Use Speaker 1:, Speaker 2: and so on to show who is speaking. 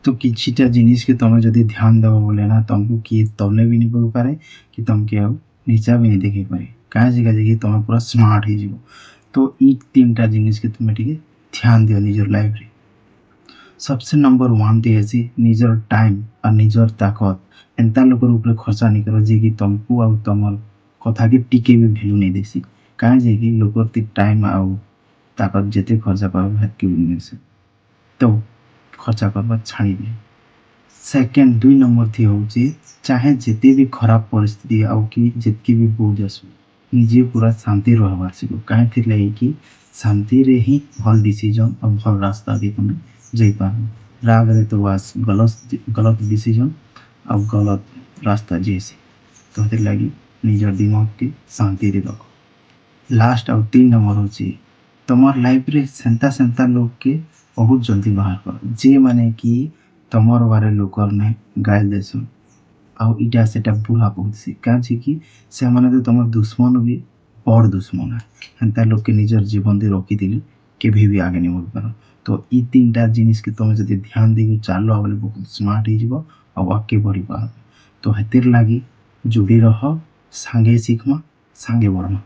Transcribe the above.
Speaker 1: तो किछिटा जिनिस के तुम जदि ध्यान देव बोले ना तुमको किए तले भी नहीं पड़ पारे कि तुमके आउ नीचा भी नहीं देखी पारे कहीं कि तुम पूरा स्मार्ट हो जीव। तो ई 3टा जिनिस के तुम टिके ध्यान दियो निजर लाइफ रे। सबसे नंबर 1 टे है निजर टाइम और निजर ताकत एंता लोकर ऊपर खर्चा नहीं करो जे कि तुमको आउ तुम कथा के टिके भी वैल्यू नहीं देसी कहीं कि लोकर ती टाइम आउ ताकत जेते खर्चा कर हेतके उन्ने से तो खर्चा करबा छाड़ी दिए। सेकेंड 2 नंबर थी होची चाहे जिते भी खराब परिस्थिति आउ कि जितकी भी बोझ आसु निजे पूरा शांति रहबार सिखो काहे थी लगी कि शांति रे ही भल डिसीजन और भल रास्ता भी तुम जई पारो। राग रे तो बस गलत गलत डिसीजन और गलत रास्ता जैसे तो हते लगी निजर दिमाग के शांति रे रखो। लास्ट और 3 नंबर होची तमर लाइफ रे सेंता सेंता लोग के बहुत जल्दी बाहर कर जे माने कि तमर बारे लोकर ने गाइल देसन आउ इटा सेटा बुरा बहुत सी काजी कि से माने तो तमर दुश्मन भी और दुश्मन है हेंता लोग के निजर जीवन दे रखी दिले केभी भी आगे नहीं बढ़ पारो। तो ई 3टा जिनिस के तुम जदि ध्यान देके चालो बोले बहुत स्मार्ट हो जीवो और आगे बढ़ी पारो। तो हेतिर लागी जुड़ी रह सांगे सीखमा सांगे बढ़मा।